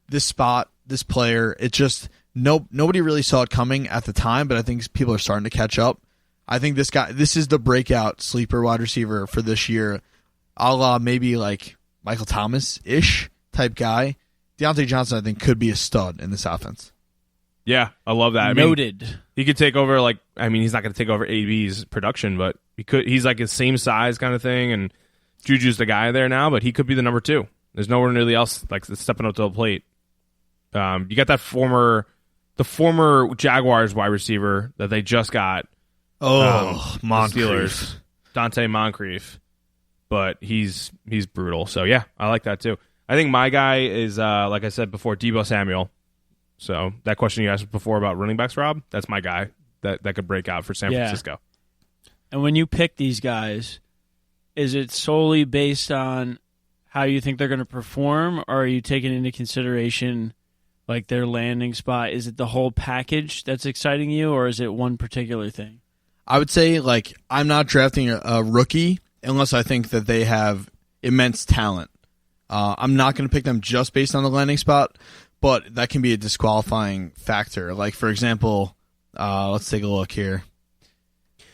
this spot, this player, it just nobody really saw it coming at the time, but I think people are starting to catch up. I think this is the breakout sleeper wide receiver for this year, a la maybe Michael Thomas-ish type guy. Deontay Johnson, I think, could be a stud in this offense. Yeah, I love that. Noted. He could take over, he's not going to take over AB's production, but he could. He's his same size kind of thing, and Juju's the guy there now, but he could be the number 2. There's no one really else stepping up to the plate. You got the former Jaguars wide receiver that they just got. Moncrief. Dante Moncrief. But he's brutal. So, yeah, I like that too. I think my guy is, like I said before, Deebo Samuel. So that question you asked before about running backs, Rob, that's my guy that could break out for San Francisco. And when you pick these guys, is it solely based on how you think they're going to perform, or are you taking into consideration their landing spot? Is it the whole package that's exciting you, or is it one particular thing? I would say, I'm not drafting a rookie unless I think that they have immense talent. I'm not going to pick them just based on the landing spot, but that can be a disqualifying factor. For example, let's take a look here.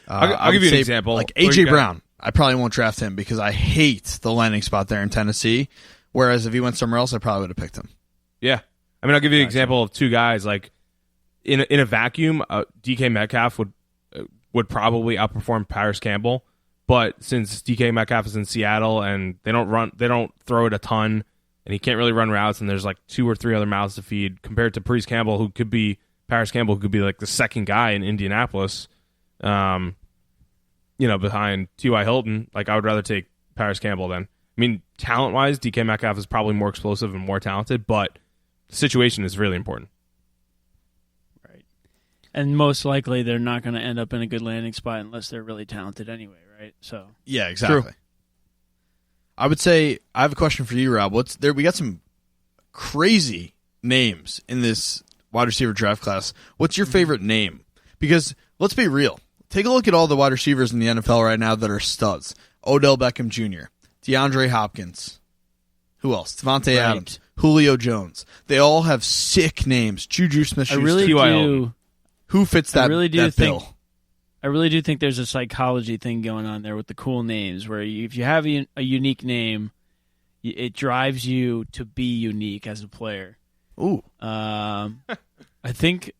I'll give you an example. A.J. Brown. I probably won't draft him because I hate the landing spot there in Tennessee, whereas if he went somewhere else, I probably would have picked him. Yeah. I'll give you an example of 2 guys. In a vacuum, DK Metcalf would probably outperform Paris Campbell. But since DK Metcalf is in Seattle and they don't throw it a ton, and he can't really run routes, and there's 2 or 3 other mouths to feed compared to Paris Campbell, who could be the second guy in Indianapolis, behind T.Y. Hilton. I would rather take Paris Campbell then. Talent wise, DK Metcalf is probably more explosive and more talented, but the situation is really important. Right, and most likely they're not going to end up in a good landing spot unless they're really talented anyway. Right? So yeah, exactly. True. I would say I have a question for you, Rob. We got some crazy names in this wide receiver draft class. What's your favorite name? Because let's be real. Take a look at all the wide receivers in the NFL right now that are studs. Odell Beckham Jr., DeAndre Hopkins. Who else? Devontae Adams, Julio Jones. They all have sick names. Juju Smith-Schuster. I really do. Who fits that? I really do think bill? I really do think there's a psychology thing going on there with the cool names, where if you have a unique name, it drives you to be unique as a player. Ooh. I think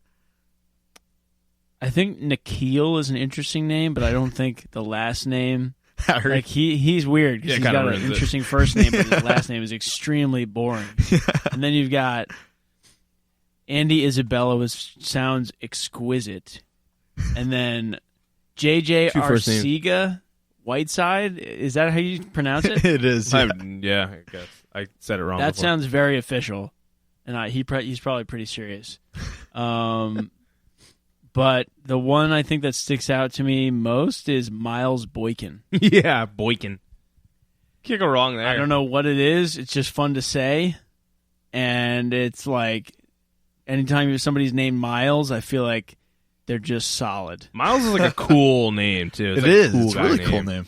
Nikhil is an interesting name, but I don't think the last name. Like he's weird because he's got an interesting first name, but his last name is extremely boring. And then you've got Andy Isabella, which sounds exquisite, and then JJ Arcega Whiteside. Is that how you pronounce it? It is. Yeah. I guess I said it wrong. That before. sounds very official, and he's probably pretty serious. But the one I think that sticks out to me most is Miles Boykin. Yeah, Boykin. Can't go wrong there. I don't know what it is. It's just fun to say, and it's like anytime somebody's named Miles, I feel like they're just solid. Miles is like a cool name too. It like is. A cool it's a really cool name.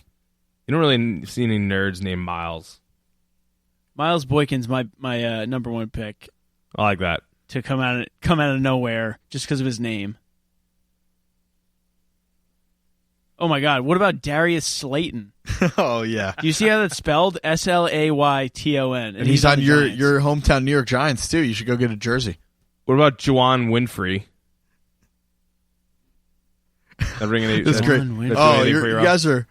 You don't really see any nerds named Miles. Miles Boykin's my number one pick. I like that. To come out of nowhere just because of his name. Oh my God! What about Darius Slayton? Oh yeah. Do you see how that's spelled? Slayton, and he's on your hometown New York Giants too. You should go get a jersey. What about Juwan Winfrey? That's great. Oh, you guys are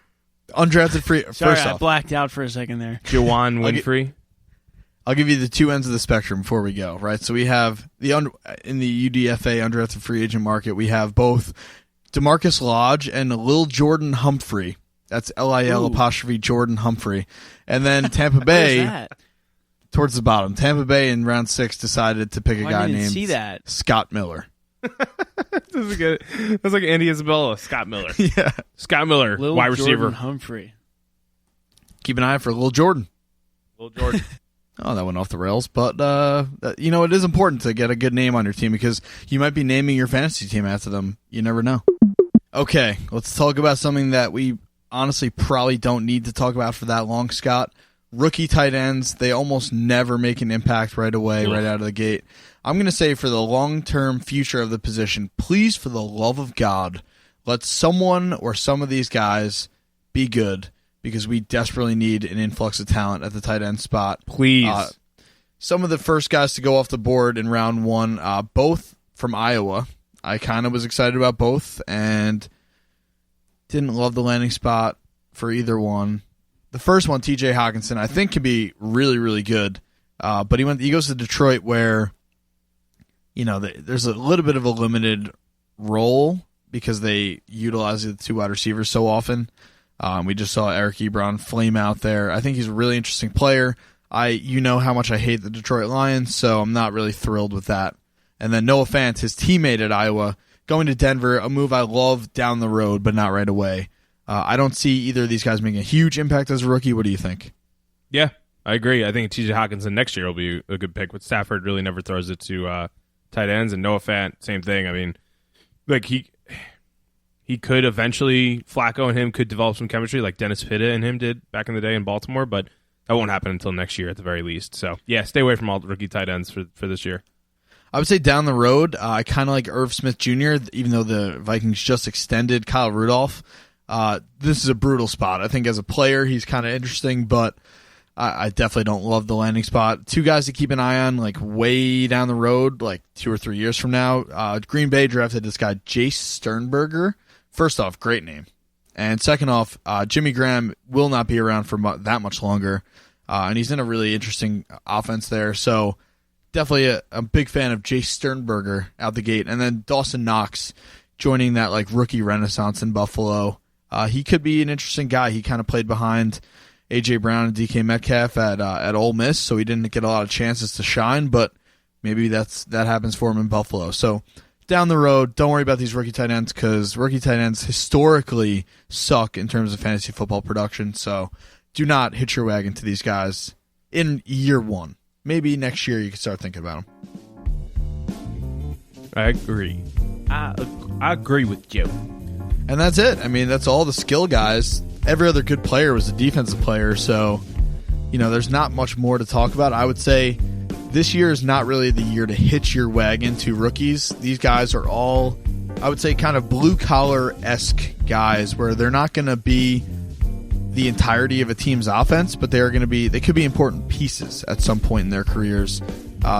undrafted free. Sorry, First I off, blacked out for a second there. Juwan Winfrey. I'll give you the two ends of the spectrum before we go. Right, so we have in the UDFA undrafted free agent market, we have both DeMarcus Lodge and Lil Jordan Humphrey. That's LIL' Jordan Humphrey. And then Tampa Bay, towards the bottom. Tampa Bay in round 6 decided to pick a guy named Scott Miller. That's like Andy Isabella, Scott Miller. Yeah. Scott Miller, Lil wide Jordan receiver. Humphrey. Keep an eye out for Lil Jordan. Lil Jordan. Oh, that went off the rails. But, it is important to get a good name on your team because you might be naming your fantasy team after them. You never know. Okay, let's talk about something that we honestly probably don't need to talk about for that long, Scott. Rookie tight ends, they almost never make an impact right away, right out of the gate. I'm going to say for the long-term future of the position, please, for the love of God, let someone or some of these guys be good because we desperately need an influx of talent at the tight end spot. Please. Some of the first guys to go off the board in round 1, both from Iowa. I kind of was excited about both and didn't love the landing spot for either one. The first one, TJ Hawkinson, I think can be really, really good. But he goes to Detroit where, there's a little bit of a limited role because they utilize the 2 wide receivers so often. We just saw Eric Ebron flame out there. I think he's a really interesting player. You know how much I hate the Detroit Lions, so I'm not really thrilled with that. And then Noah Fant, his teammate at Iowa, going to Denver, a move I love down the road, but not right away. I don't see either of these guys making a huge impact as a rookie. What do you think? Yeah, I agree. I think TJ Hawkinson next year will be a good pick, but Stafford really never throws it to tight ends, and Noah Fant, same thing. I mean, like he could eventually, Flacco and him could develop some chemistry like Dennis Pitta and him did back in the day in Baltimore, but that won't happen until next year at the very least. So, yeah, stay away from all the rookie tight ends for this year. I would say down the road, I kind of like Irv Smith Jr., even though the Vikings just extended Kyle Rudolph. This is a brutal spot. I think as a player, he's kind of interesting, but I definitely don't love the landing spot. 2 guys to keep an eye on, like way down the road, like 2 or 3 years from now. Green Bay drafted this guy, Jace Sternberger. First off, great name. And second off, Jimmy Graham will not be around for that much longer, and he's in a really interesting offense there. So definitely a big fan of Jace Sternberger out the gate. And then Dawson Knox joining that like rookie renaissance in Buffalo. He could be an interesting guy. He kind of played behind A.J. Brown and DK Metcalf at Ole Miss, so he didn't get a lot of chances to shine, but maybe that happens for him in Buffalo. So down the road, don't worry about these rookie tight ends because rookie tight ends historically suck in terms of fantasy football production, so do not hitch your wagon to these guys in year 1. Maybe next year you can start thinking about them. I agree. I agree with Joe. And that's it. I mean, that's all the skill guys. Every other good player was a defensive player, so there's not much more to talk about. I would say this year is not really the year to hitch your wagon to rookies. These guys are all I would say, kind of blue-collar-esque guys where they're not going to be the entirety of a team's offense, but they could be important pieces at some point in their careers.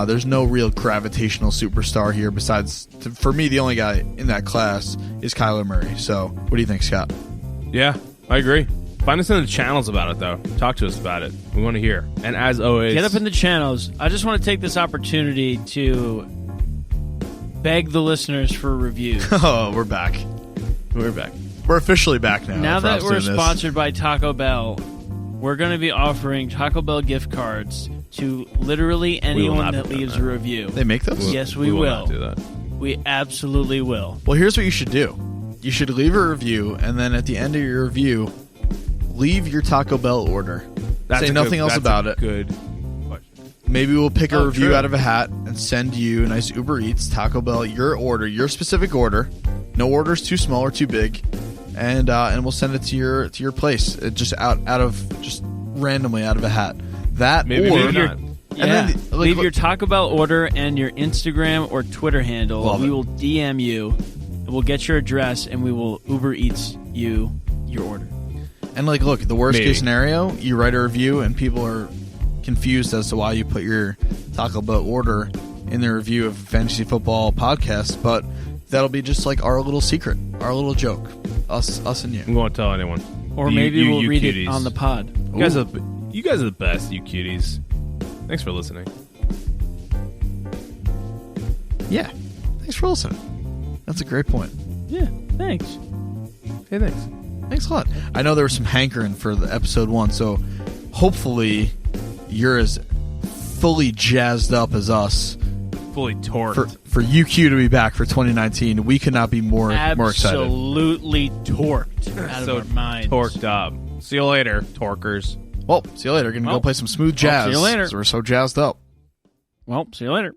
There's no real gravitational superstar here besides, for me, the only guy in that class is Kyler Murray. So what do you think, Scott? Yeah, I agree. Find us in the channels about it, though. Talk to us about it. We want to hear. And as always, get up in the channels. I just want to take this opportunity to beg the listeners for reviews. Oh, we're back. We're back. We're officially back now. Now that we're sponsored by Taco Bell, we're going to be offering Taco Bell gift cards to literally anyone that leaves a review. They make those? Yes, we will. Not do that. We absolutely will. Well, here's what you should do. You should leave a review, and then at the end of your review, leave your Taco Bell order. Say nothing else about it. Good question. Maybe we'll pick a review out of a hat and send you a nice Uber Eats, Taco Bell, your order, your specific order. No order's too small or too big, and we'll send it to your place. Just just randomly out of a hat. That maybe not. Leave your Taco Bell order and your Instagram or Twitter handle. We will DM you, and we'll get your address, and we will Uber Eats you your order. And look, the worst case scenario, you write a review and people are confused as to why you put your Taco Bell order in the review of Fantasy Football Podcast, but that'll be just like our little secret, our little joke, us and you. We won't tell anyone. Or maybe we'll read it on the pod. You guys are the best, you cuties. Thanks for listening. Yeah, thanks for listening. That's a great point. Yeah, thanks. Hey, thanks. Thanks a lot. I know there was some hankering for the episode 1, so hopefully you're as fully jazzed up as us. Fully torqued. For UQ to be back for 2019. We could not be more excited. Absolutely torqued out of our minds. Torqued up. See you later, torkers. Well, see you later. Gonna go play some smooth jazz. See you later. 'Cause we're so jazzed up. Well, see you later.